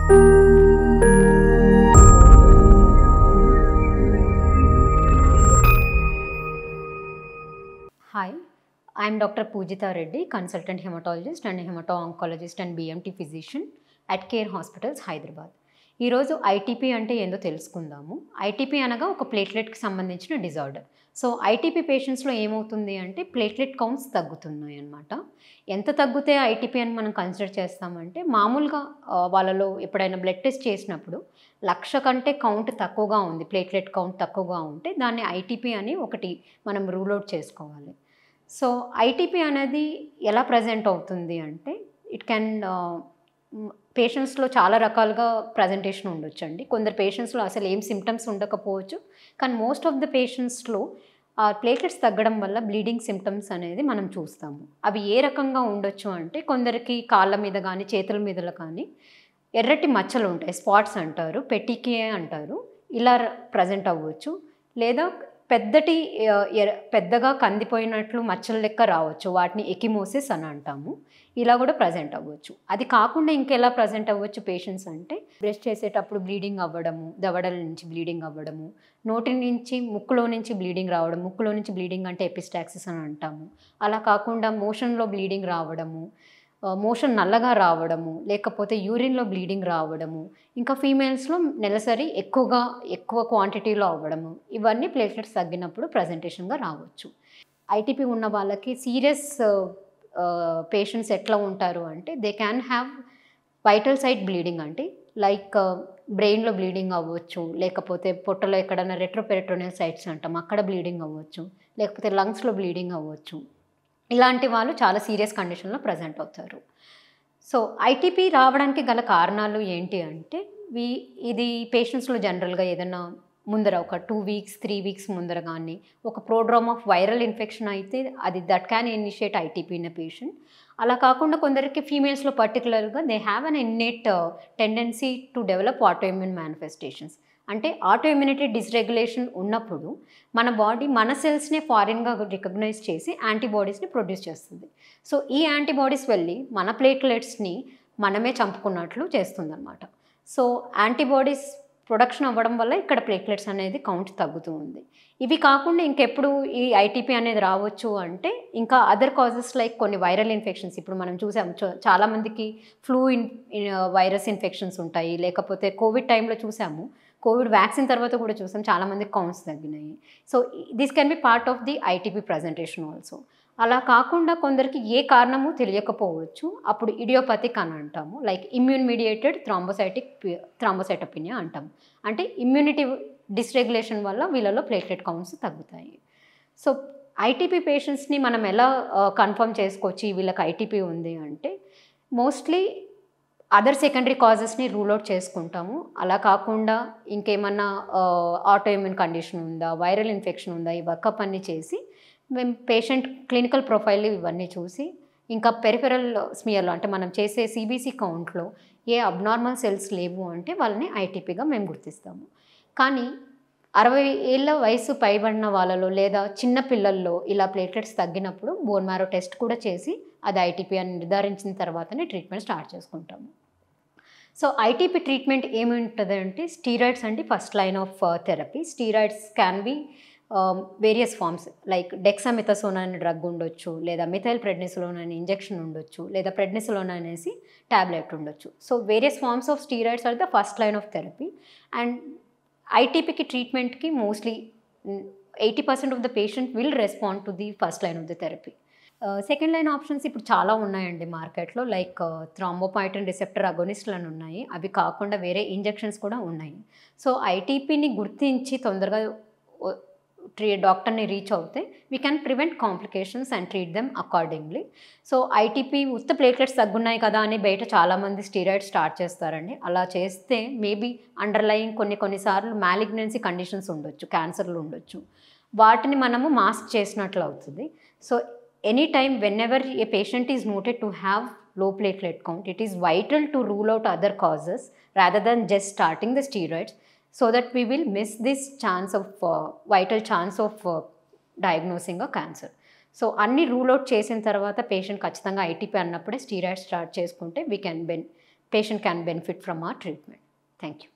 Hi, I am Dr. Poojitha Reddy, consultant hematologist and hemato-oncologist and BMT physician at Care Hospitals, Hyderabad. ఈరోజు ITP అంటే ఏందో తెలుసుకుందాము. ITP అనగా ఒక ప్లేట్లెట్కి సంబంధించిన డిజార్డర్. సో ఐటీపీ పేషెంట్స్లో ఏమవుతుంది అంటే ప్లేట్లెట్ కౌంట్స్ తగ్గుతున్నాయి అన్నమాట. ఎంత తగ్గితే ఐటీపీ అని మనం కన్సిడర్ చేస్తామంటే మామూలుగా వాళ్ళలో ఎప్పుడైనా బ్లడ్ టెస్ట్ చేసినప్పుడు 1,00,000 కంటే కౌంట్ తక్కువగా ఉంది, ప్లేట్లెట్ కౌంట్ తక్కువగా ఉంటే దాన్ని ఐటీపీ అని ఒకటి మనం రూల్ అవుట్ చేసుకోవాలి. సో ఐటీపీ అనేది ఎలా ప్రజెంట్ అవుతుంది అంటే ఇట్ కెన్ పేషెంట్స్లో చాలా రకాలుగా ప్రజెంటేషన్ ఉండొచ్చండి. కొందరు పేషెంట్స్లో అసలు ఏం సిమ్టమ్స్ ఉండకపోవచ్చు, కానీ మోస్ట్ ఆఫ్ ద పేషెంట్స్లో ప్లేట్లెట్స్ తగ్గడం వల్ల బ్లీడింగ్ సిమ్టమ్స్ అనేది మనం చూస్తాము. అవి ఏ రకంగా ఉండొచ్చు అంటే కొందరికి కాళ్ళ మీద కానీ చేతుల మీద కానీ ఎర్రటి మచ్చలు ఉంటాయి, స్పాట్స్ అంటారు, పెటికియే అంటారు, ఇలా ప్రజెంట్ అవ్వచ్చు. లేదా పెద్దగా కందిపోయినట్లు మచ్చల లెక్క రావచ్చు, వాటిని ఎకిమోసిస్ అని అంటాము. ఇలా కూడా ప్రజెంట్ అవ్వచ్చు. అది కాకుండా ఇంకెలా ప్రజెంట్ అవ్వచ్చు పేషెంట్స్ అంటే బ్రష్ చేసేటప్పుడు బ్లీడింగ్ అవ్వడము, దవడల నుంచి బ్లీడింగ్ అవ్వడము, నోటి నుంచి ముక్కులో నుంచి బ్లీడింగ్ రావడం, ముక్కులో నుంచి బ్లీడింగ్ అంటే ఎపిస్టాక్సిస్ అని అంటాము. అలా కాకుండా మోషన్లో బ్లీడింగ్ రావడము, మోషన్ నల్లగా రావడము, లేకపోతే యూరిన్లో బ్లీడింగ్ రావడము, ఇంకా ఫీమేల్స్లో నెలసరి ఎక్కువ క్వాంటిటీలో అవ్వడము, ఇవన్నీ ప్లేట్లెట్స్ తగ్గినప్పుడు ప్రజెంటేషన్గా రావచ్చు. ఐటీపీ ఉన్న వాళ్ళకి సీరియస్ పేషెంట్స్ ఎట్లా ఉంటారు అంటే they can have vital site bleeding, అంటే లైక్ బ్రెయిన్లో బ్లీడింగ్ అవ్వచ్చు, లేకపోతే పొట్టలో ఎక్కడైనా రెట్రోపెరిటోనియల్ సైట్స్ అంటాం అక్కడ బ్లీడింగ్ అవ్వచ్చు, లేకపోతే లంగ్స్లో బ్లీడింగ్ అవ్వచ్చు. ఇలాంటి వాళ్ళు చాలా సీరియస్ కండిషన్లో ప్రజెంట్ అవుతారు. సో ఐటీపీ రావడానికి గల కారణాలు ఏంటి అంటే ఇది పేషెంట్స్లో జనరల్గా ఏదైనా ముందర ఒక 2 వీక్స్ 3 వీక్స్ ముందర కానీ ఒక ప్రోడ్రోమ్ ఆఫ్ వైరల్ ఇన్ఫెక్షన్ అయితే అది that can initiate ITP in a patient. అలా కాకుండా కొందరికి ఫీమేల్స్లో పర్టికులర్గా they have an innate tendency to develop autoimmune manifestations. అంటే ఆటోఇమ్యూనిటీ డిస్రెగ్యులేషన్ ఉన్నప్పుడు మన బాడీ మన సెల్స్నే ఫారిన్గా రికగ్నైజ్ చేసి యాంటీబాడీస్ని ప్రొడ్యూస్ చేస్తుంది. సో ఈ యాంటీబాడీస్ వెళ్ళి మన ప్లేట్లెట్స్ని మనమే చంపుకున్నట్లు చేస్తుందన్నమాట. సో యాంటీబాడీస్ ప్రొడక్షన్ అవ్వడం వల్ల ఇక్కడ ప్లేట్లెట్స్ అనేది కౌంట్ తగ్గుతూ ఉంది. ఇవి కాకుండా ఇంకెప్పుడు ఈ ఐటీపీ అనేది రావచ్చు అంటే ఇంకా అదర్ కాజెస్ లైక్ కొన్ని వైరల్ ఇన్ఫెక్షన్స్. ఇప్పుడు మనం చూసాం చాలామందికి ఫ్లూ వైరస్ ఇన్ఫెక్షన్స్ ఉంటాయి, లేకపోతే కోవిడ్ టైంలో చూసాము, కోవిడ్ వ్యాక్సిన్ తర్వాత కూడా చూసాం చాలామందికి కౌంట్స్ తగ్గినాయి. So this can be part of the ITP presentation also. అలా కాకుండా కొందరికి ఏ కారణము తెలియకపోవచ్చు, అప్పుడు ఇడియోపతిక్ అని అంటాము, లైక్ ఇమ్యూన్ మీడియేటెడ్ థ్రాంబోసైటోపెనియా అంటాము. అంటే ఇమ్యూనిటీ డిస్రెగ్యులేషన్ వల్ల వీళ్ళలో ప్లేట్లెట్ కౌంట్స్ తగ్గుతాయి. సో ఐటీపీ పేషెంట్స్ని మనం ఎలా కన్ఫర్మ్ చేసుకోవచ్చు వీళ్ళకి ఐటీపీ ఉంది అంటే మోస్ట్లీ అదర్ సెకండరీ కాజెస్ని రూల్ అవుట్ చేసుకుంటాము. అలా కాకుండా ఇంకేమన్నా ఆటోఇమ్యూన్ కండిషన్ ఉందా, వైరల్ ఇన్ఫెక్షన్ ఉందా, ఈ వర్కప్ అన్నీ చేసి మేము పేషెంట్ క్లినికల్ ప్రొఫైల్ ఇవన్నీ చూసి ఇంకా పెరిఫెరల్ స్మియర్లో అంటే మనం చేసే సిబిసి కౌంట్లో ఏ అబ్నార్మల్ సెల్స్ లేవు అంటే వాళ్ళని ఐటీపీగా మేము గుర్తిస్తాము. కానీ 60 ఏళ్ళ వయసు పైబడిన వాళ్ళలో లేదా చిన్న పిల్లల్లో ఇలా ప్లేట్లెట్స్ తగ్గినప్పుడు బోన్ మ్యారో టెస్ట్ కూడా చేసి అది ఐటీపీ అని నిర్ధారించిన తర్వాతనే ట్రీట్మెంట్ స్టార్ట్ చేసుకుంటాము. సో ఐటీపీ ట్రీట్మెంట్ ఏమి ఉంటుంది అంటే స్టీరాయిడ్స్ అంటే first line of therapy. Steroids can be various forms like dexamethasone అనే డ్రగ్ ఉండొచ్చు, లేదా మిథైల్ ప్రెడ్నిసోలోన్ అనే ఇంజెక్షన్ ఉండొచ్చు, లేదా ప్రెడ్నిసోలోన్ అనేసి ట్యాబ్లెట్ ఉండొచ్చు. So various forms of steroids are the first line of therapy. And ఐటీపీకి ట్రీట్మెంట్కి mostly 80% of the patient will respond to the first line of the therapy. Second line options ఇప్పుడు చాలా ఉన్నాయండి మార్కెట్లో, లైక్ థ్రాంబోపాయిటిన్ రిసెప్టర్ అగోనిస్టులు అని ఉన్నాయి. అవి కాకుండా వేరే ఇంజెక్షన్స్ కూడా ఉన్నాయి. సో ఐటీపీని గుర్తించి తొందరగా డాక్టర్ని రీచ్ అవుతే we can prevent complications and treat them accordingly. So ITP ఉత్త ప్లేట్లెట్స్ తగ్గున్నాయి కదా అని బయట చాలామంది స్టీరాయిడ్స్ స్టార్ట్ చేస్తారండి. అలా చేస్తే మేబీ అండర్లయింగ్ కొన్నిసార్లు మ్యాలిగ్నెన్సీ కండిషన్స్ ఉండొచ్చు, క్యాన్సర్లు ఉండొచ్చు, వాటిని మనము మాస్క్ చేసినట్లు అవుతుంది. So any time వెన్ఎవర్ A patient is noted to have low platelet count, it is vital to rule out other causes rather than just starting the steroids, so that we will miss this chance of vital chance of diagnosing a cancer. So అన్ని rule out చేసిన తర్వాత patient ఖచ్చితంగా ITP అన్నప్పుడే steroid start చేసుకుంటే we can patient can benefit from our treatment. Thank you.